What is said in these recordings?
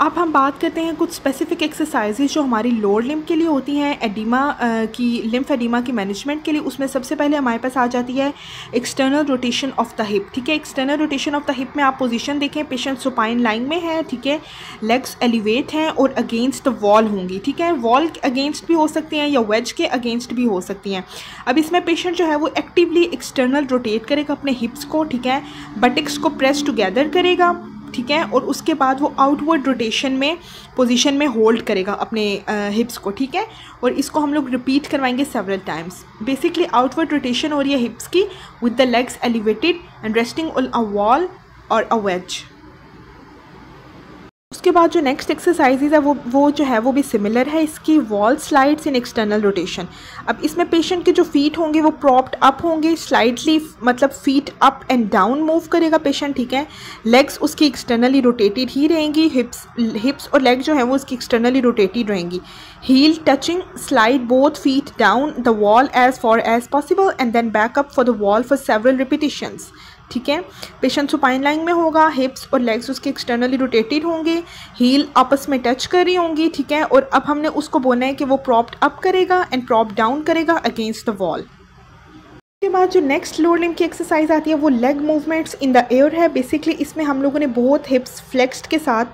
अब हम बात करते हैं कुछ स्पेसिफिक एक्सरसाइजेज जो हमारी लोअर लिम्ब के लिए होती हैं एडिमा की लिम्फ एडिमा की मैनेजमेंट के लिए। उसमें सबसे पहले हमारे पास आ जाती है external rotation of the hip. ठीक है, external rotation of the hip में आप पोजीशन देखें, पेशेंट सुपाइन लाइन में है। ठीक है, लेग्स एलिवेट हैं और अगेंस्ट द वॉल होंगी। ठीक है, वॉल अगेंस्ट भी हो सकती हैं या वेज के अगेंस्ट भी हो सकती हैं। अब इसमें पेशेंट जो है वो एक्टिवली एक्सटर्नल रोटेट करेगा अपने हिप्स को। ठीक है, बटिक्स को प्रेस टुगेदर करेगा। ठीक है, और उसके बाद वो आउटवर्ड रोटेशन में पोजीशन में होल्ड करेगा अपने हिप्स को। ठीक है, और इसको हम लोग रिपीट करवाएंगे several times. Basically outward rotation हो रही है हिप्स की with the legs elevated and resting on a wall और अ वेज। उसके बाद जो नेक्स्ट एक्सरसाइजेज है वो जो है वो भी सिमिलर है इसकी, वॉल स्लाइड्स इन एक्सटर्नल रोटेशन। अब इसमें पेशेंट के जो फीट होंगे वो प्रॉप्ड अप होंगे स्लाइडली, मतलब feet up and down move करेगा पेशेंट। ठीक है, लेग्स उसकी एक्सटर्नली रोटेटेड ही रहेंगी, हिप्स और लेग जो है वो उसकी एक्सटर्नली रोटेटेड रहेंगी। Heel touching, slide both feet down the wall as for as possible and then back up for the wall for several repetitions. ठीक है, पेशेंट सुपाइन लाइन में होगा, हिप्स और लेग्स उसके एक्सटर्नली रोटेटेड होंगे, हील आपस में टच कर रही होंगी। ठीक है, और अब हमने उसको बोलना है कि वो प्रॉप्ड अप करेगा एंड प्रॉप डाउन करेगा अगेंस्ट द वॉल। उसके बाद जो नेक्स्ट लोअर लिम्ब की एक्सरसाइज आती है वो leg movements in the air है। बेसिकली इसमें हम लोगों ने बहुत हिप्स फ्लेक्स्ड के साथ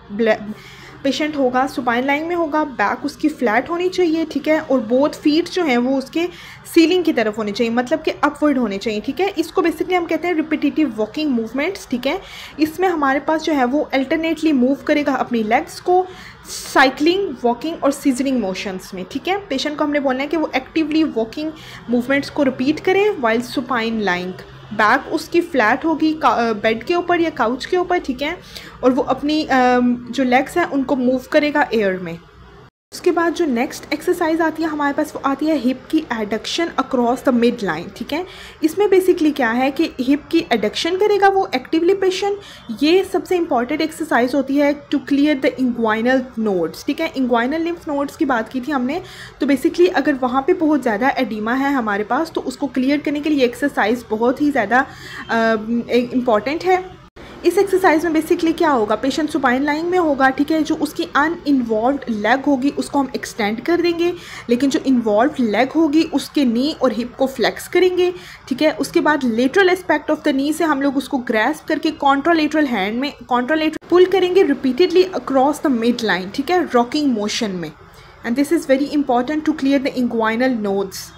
पेशेंट होगा, सुपाइन लाइन में होगा, बैक उसकी फ्लैट होनी चाहिए। ठीक है, और बोथ फीट जो हैं वो उसके सीलिंग की तरफ होने चाहिए, मतलब कि अपवर्ड होने चाहिए। ठीक है, इसको बेसिकली हम कहते हैं रिपीटेटिव वॉकिंग मूवमेंट्स। ठीक है, इसमें हमारे पास जो है वो अल्टरनेटली मूव करेगा अपनी लेग्स को साइकिलिंग, वॉकिंग और सीजरिंग मोशंस में। ठीक है, पेशेंट को हमने बोलना है कि वो एक्टिवली वॉकिंग मूवमेंट्स को रिपीट करे वाइल सुपाइन लाइंग। बैक उसकी फ्लैट होगी बेड के ऊपर या काउच के ऊपर। ठीक है, और वो अपनी जो लेग्स हैं उनको मूव करेगा एयर में। उसके बाद जो नेक्स्ट एक्सरसाइज आती है हमारे पास वो आती है हिप की adduction across the midline. ठीक है, इसमें बेसिकली क्या है कि हिप की एडक्शन करेगा वो एक्टिवली पेशेंट। ये सबसे इंपॉर्टेंट एक्सरसाइज होती है to clear the inguinal nodes. ठीक है, इंग्वाइनल लिम्फ नोड्स की बात की थी हमने, तो बेसिकली अगर वहाँ पे बहुत ज़्यादा एडिमा है हमारे पास तो उसको क्लियर करने के लिए एक्सरसाइज बहुत ही ज़्यादा इम्पॉर्टेंट है। इस एक्सरसाइज में बेसिकली क्या होगा, पेशेंट सुपाइन लाइन में होगा। ठीक है, जो उसकी अनइन्वॉल्व्ड लेग होगी उसको हम एक्सटेंड कर देंगे, लेकिन जो इन्वॉल्व लेग होगी उसके नी और हिप को फ्लेक्स करेंगे। ठीक है, उसके बाद lateral aspect of the knee से हम लोग उसको ग्रैस्प करके कॉन्ट्रालेटरल हैंड में कॉन्ट्रालेटरल पुल करेंगे repeatedly across the midline. ठीक है, रॉकिंग मोशन में, and this is very important to clear the inguinal nodes.